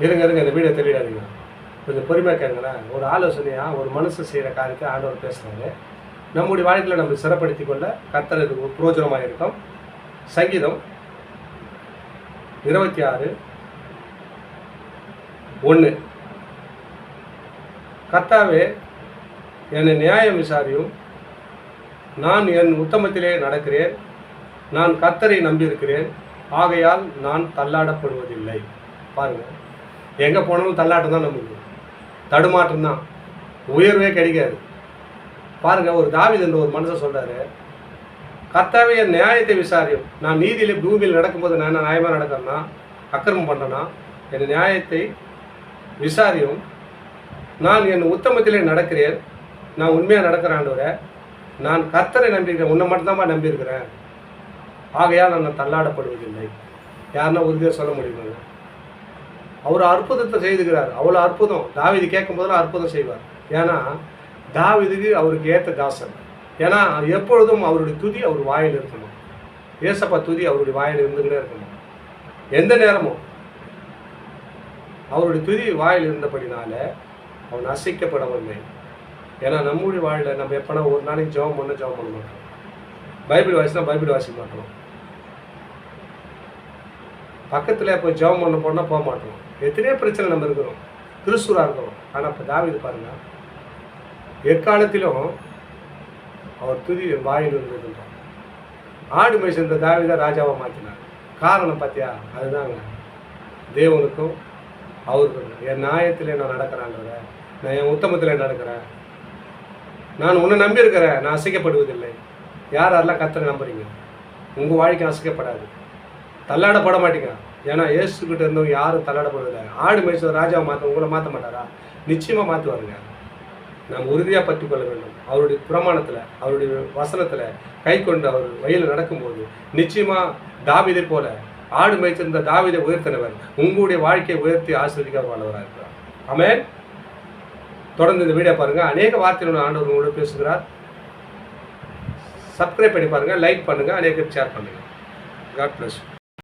இருங்க இருங்க இந்த வீடியோ தெரியாதீங்க, கொஞ்சம் பொறுமையாக கேளுங்களேன். ஒரு ஆலோசனையாக ஒரு மனசு செய்கிற காரியத்தை ஆண்டவர் பேசுகிறாரு. நம்முடைய வாழ்க்கையில் நம்ம சிறப்படுத்தி கொள்ள கர்த்தர் இதுக்கு பிரயோஜனமாக இருக்கும். சங்கீதம் 26:1. கர்த்தாவே, என்னை நியாயம் விசாரியும், நான் என் உத்தமத்திலே நடக்கிறேன், நான் கர்த்தரை நம்பியிருக்கிறேன், ஆகையால் நான் தள்ளாடப்படுவதில்லை. பாருங்கள், எங்கே போனாலும் தள்ளாட்டம் தான், நமக்கு தடுமாற்றம் தான், உயர்வே கிடைக்காது. பாருங்கள், ஒரு தாவீது என்ற ஒரு மனுஷன் சொல்கிறாரு, கர்த்தாவே என் நியாயத்தை விசாரியும், நான் நீதியிலே பூமியில் நடக்கும்போது நான் நியாயமாக நடக்கிறேன்னா அக்கிரமம் பண்ணுறேன்னா என் நியாயத்தை விசாரியும், நான் என் உத்தமத்திலே நடக்கிறேன், நான் உண்மையாக நடக்கிறேன் ஆண்டவரே, நான் கர்த்தரை நம்பியிருக்கிறேன், உன்னை மட்டும்தான் நம்பியிருக்கிறேன், ஆகையால் நான் தள்ளாடப்படுவதில்லை. யாருன்னா உறுதியாக சொல்ல முடியுமாங்க? அவர் அற்புதத்தை செய்துக்கிறார். அவ்வளோ அற்புதம் தாவீது கேட்கும் போதெல்லாம் அற்புதம் செய்வார். ஏன்னா தாவீதுக்கு அவருக்கு ஏற்ற தாசன். ஏன்னா எப்பொழுதும் அவருடைய துதி அவர் வாயில் இருக்கணும். ஏசப்பா துதி அவருடைய வாயில் இருந்துக்கிட்டே இருக்கணும். எந்த நேரமும் அவருடைய துதி வாயில் இருந்தபடினால அவன் அசைக்கப்படவில்லை. ஏன்னா நம்முடைய வாயில் நம்ம எப்போனா ஒரு நாளைக்கு ஜெபம் பண்ண மாட்டோம், பைபிள் வாசினா பைபிள் வாசிக்க மாட்டோம், பக்கத்தில் இப்போ ஜெபம் பண்ண போனால் போக மாட்டோம். எத்தனையோ பிரச்சனை நம்ம இருக்கிறோம், திருசூராக இருக்கிறோம். ஆனால் இப்போ தாவீது பாருங்க, எக்காலத்திலும் அவர் துதி வாயில் இருந்ததுன்றான். ஆடு மேய்ச்சிருந்த தாவீதை ராஜாவை மாற்றினார். காரணம் பார்த்தியா? அதுதாங்க, தேவனுக்கும் அவருக்கும் என் நியாயத்தில் நான் நடக்கிறான்றத, நான் என் உத்தமத்தில் நடக்கிறேன், நான் உன்னை நம்பியிருக்கிறேன், நான் அசைக்கப்படுவதில்லை. யாரெல்லாம் கர்த்தரை நம்புறீங்க, உங்கள் வாழ்க்கை அசைக்கப்படாது, தள்ளாடப்பட மாட்டீங்க. ஏன்னா இயேசுக்கிட்ட இருந்தவங்க யாரும் தள்ளாடப்படுவதில்லை. ஆடு மேய்ச்ச ராஜாவை மாற்ற உங்களை மாற்ற மாட்டாரா? நிச்சயமாக மாற்றுவாருங்க. நாம் உறுதியாக பற்றி கொள்ள வேண்டும். அவருடைய பிரமாணத்தில், அவருடைய வசனத்தில் கை கொண்டு அவர் வழியில் நடக்கும்போது நிச்சயமாக தாவீதை போல ஆடு மேய்ச்சிருந்த தாவீதை உயர்த்தினவர் உங்களுடைய வாழ்க்கையை உயர்த்தி ஆசீர்வதிக்க வல்லவராக இருக்கிறார். ஆமென். தொடர்ந்து இந்த வீடியோ பாருங்கள். அநேக வார்த்தைகளோட ஆண்டவர் உங்களோட பேசுகிறார். சப்ஸ்கிரைப் பண்ணி பாருங்கள், லைக் பண்ணுங்கள், அநேக ஷேர் பண்ணுங்கள். God plus.